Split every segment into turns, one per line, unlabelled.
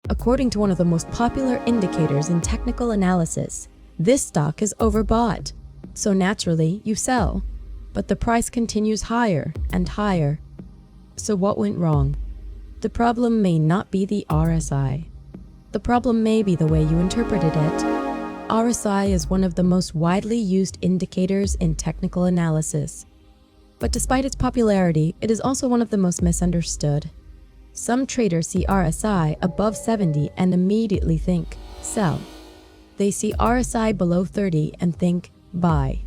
According to one of the most popular indicators in technical analysis, this stock is overbought. So naturally, you sell. But the price continues higher and higher. So what went wrong? The problem may not be the RSI. The problem may be the way you interpreted it. RSI is one of the most widely used indicators in technical analysis. But despite its popularity, it is also one of the most misunderstood. Some traders see RSI above 70 and immediately think, sell. They see RSI below 30 and think, buy.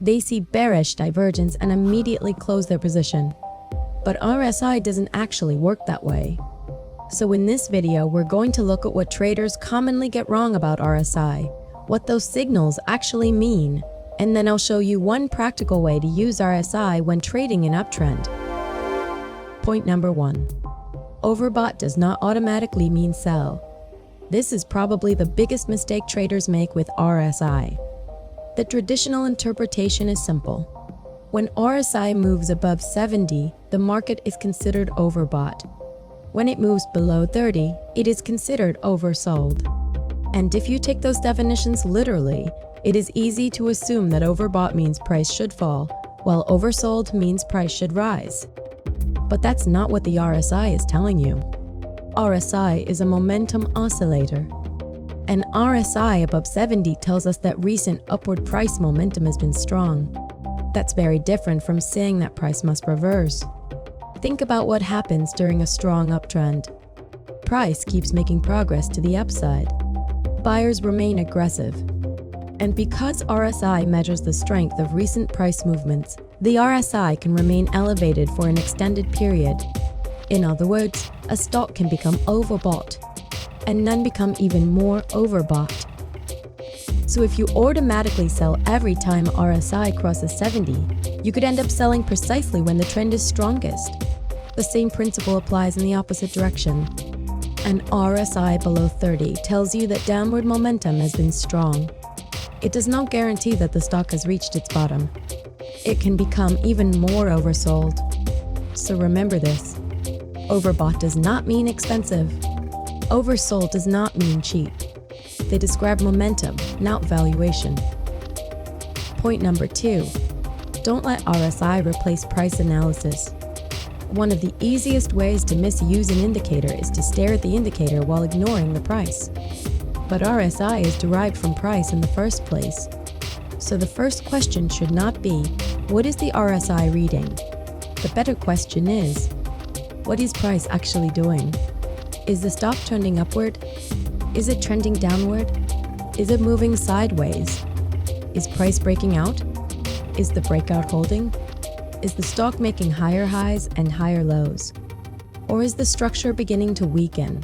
They see bearish divergence and immediately close their position. But RSI doesn't actually work that way. So in this video, we're going to look at what traders commonly get wrong about RSI, what those signals actually mean, and then I'll show you one practical way to use RSI when trading an uptrend. Point number 1. Overbought does not automatically mean sell. This is probably the biggest mistake traders make with RSI. The traditional interpretation is simple. When RSI moves above 70, the market is considered overbought. When it moves below 30, it is considered oversold. And if you take those definitions literally, it is easy to assume that overbought means price should fall, while oversold means price should rise. But that's not what the RSI is telling you. RSI is a momentum oscillator. An RSI above 70 tells us that recent upward price momentum has been strong. That's very different from saying that price must reverse. Think about what happens during a strong uptrend. Price keeps making progress to the upside. Buyers remain aggressive. And because RSI measures the strength of recent price movements, the RSI can remain elevated for an extended period. In other words, a stock can become overbought and then become even more overbought. So if you automatically sell every time RSI crosses 70, you could end up selling precisely when the trend is strongest. The same principle applies in the opposite direction. An RSI below 30 tells you that downward momentum has been strong. It does not guarantee that the stock has reached its bottom. It can become even more oversold. So remember this. Overbought does not mean expensive. Oversold does not mean cheap. They describe momentum, not valuation. Point number 2. Don't let RSI replace price analysis. One of the easiest ways to misuse an indicator is to stare at the indicator while ignoring the price. But RSI is derived from price in the first place. So the first question should not be, what is the RSI reading? The better question is, what is price actually doing? Is the stock trending upward? Is it trending downward? Is it moving sideways? Is price breaking out? Is the breakout holding? Is the stock making higher highs and higher lows? Or is the structure beginning to weaken?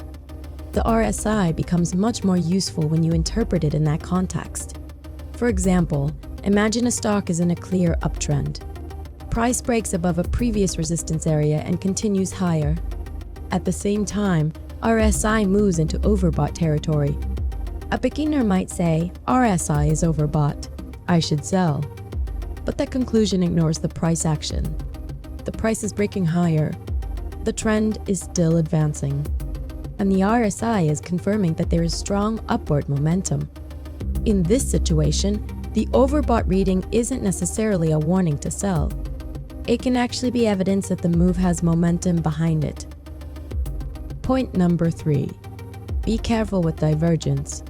The RSI becomes much more useful when you interpret it in that context. For example, imagine a stock is in a clear uptrend. Price breaks above a previous resistance area and continues higher. At the same time, RSI moves into overbought territory. A beginner might say, RSI is overbought. I should sell. But that conclusion ignores the price action. The price is breaking higher. The trend is still advancing. And the RSI is confirming that there is strong upward momentum. In this situation, the overbought reading isn't necessarily a warning to sell. It can actually be evidence that the move has momentum behind it. Point number 3. Be careful with divergence.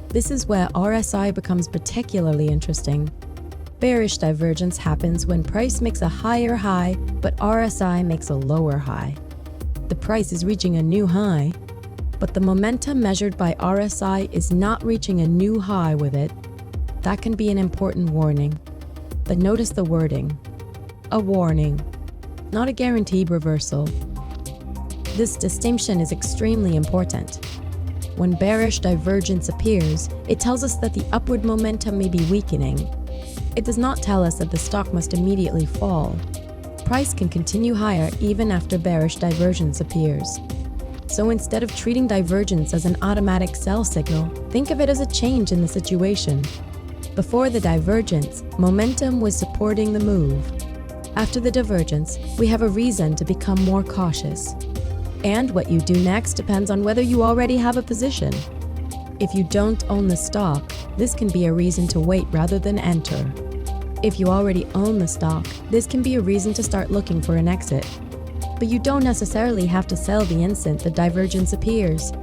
This is where RSI becomes particularly interesting. Bearish divergence happens when price makes a higher high, but RSI makes a lower high. The price is reaching a new high, but the momentum measured by RSI is not reaching a new high with it. That can be an important warning. But notice the wording. A warning, not a guaranteed reversal. This distinction is extremely important. When bearish divergence appears, it tells us that the upward momentum may be weakening. It does not tell us that the stock must immediately fall. Price can continue higher even after bearish divergence appears. So instead of treating divergence as an automatic sell signal, think of it as a change in the situation. Before the divergence, momentum was supporting the move. After the divergence, we have a reason to become more cautious. And what you do next depends on whether you already have a position. If you don't own the stock, this can be a reason to wait rather than enter. If you already own the stock, this can be a reason to start looking for an exit. But you don't necessarily have to sell the instant the divergence appears.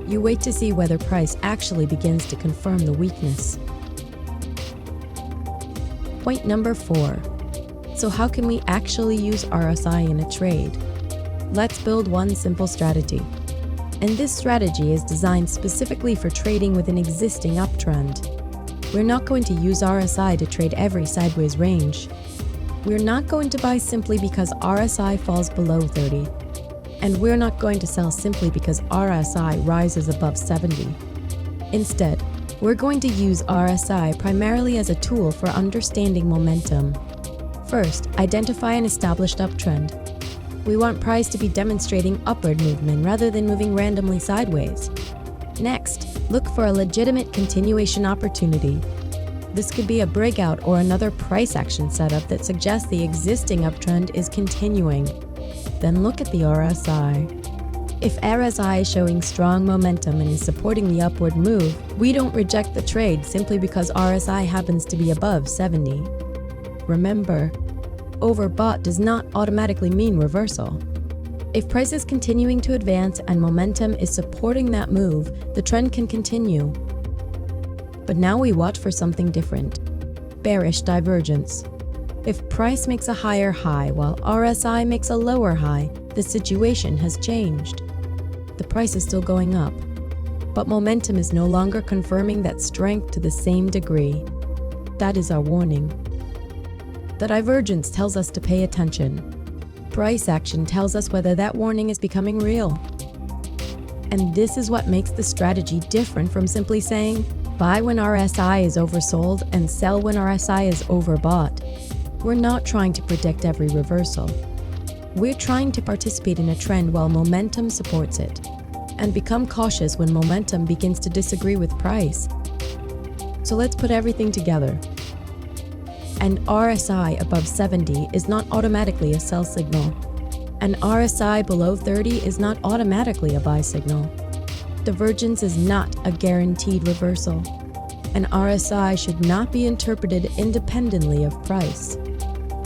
You wait to see whether price actually begins to confirm the weakness. Point number 4. So how can we actually use RSI in a trade? Let's build one simple strategy. And this strategy is designed specifically for trading with an existing uptrend. We're not going to use RSI to trade every sideways range. We're not going to buy simply because RSI falls below 30. And we're not going to sell simply because RSI rises above 70. Instead, we're going to use RSI primarily as a tool for understanding momentum. First, identify an established uptrend. We want price to be demonstrating upward movement rather than moving randomly sideways. Next, look for a legitimate continuation opportunity. This could be a breakout or another price action setup that suggests the existing uptrend is continuing. Then look at the RSI. If RSI is showing strong momentum and is supporting the upward move, we don't reject the trade simply because RSI happens to be above 70. Remember, overbought does not automatically mean reversal. If price is continuing to advance and momentum is supporting that move, the trend can continue. But now we watch for something different. Bearish divergence. If price makes a higher high while RSI makes a lower high, the situation has changed. The price is still going up, but momentum is no longer confirming that strength to the same degree. That is our warning. The divergence tells us to pay attention. Price action tells us whether that warning is becoming real. And this is what makes the strategy different from simply saying, buy when RSI is oversold and sell when RSI is overbought. We're not trying to predict every reversal. We're trying to participate in a trend while momentum supports it, and become cautious when momentum begins to disagree with price. So let's put everything together. An RSI above 70 is not automatically a sell signal. An RSI below 30 is not automatically a buy signal. Divergence is not a guaranteed reversal. An RSI should not be interpreted independently of price.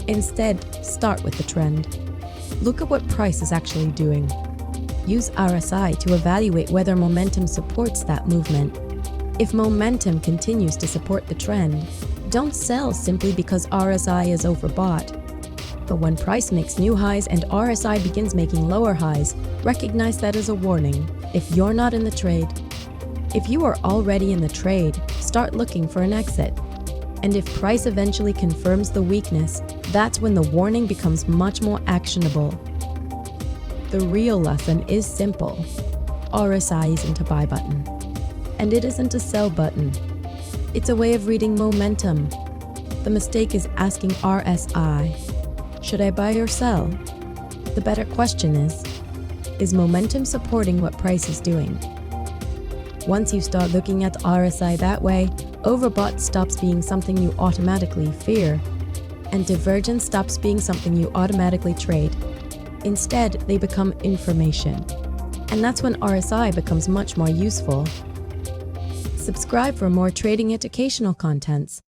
Instead, start with the trend. Look at what price is actually doing. Use RSI to evaluate whether momentum supports that movement. If momentum continues to support the trend, don't sell simply because RSI is overbought. But when price makes new highs and RSI begins making lower highs, recognize that as a warning if you're not in the trade. If you are already in the trade, start looking for an exit. And if price eventually confirms the weakness, that's when the warning becomes much more actionable. The real lesson is simple. RSI isn't a buy button. And it isn't a sell button. It's a way of reading momentum. The mistake is asking RSI, should I buy or sell? The better question is momentum supporting what price is doing? Once you start looking at RSI that way, overbought stops being something you automatically fear, and divergence stops being something you automatically trade. Instead, they become information. And that's when RSI becomes much more useful. Subscribe for more trading educational contents.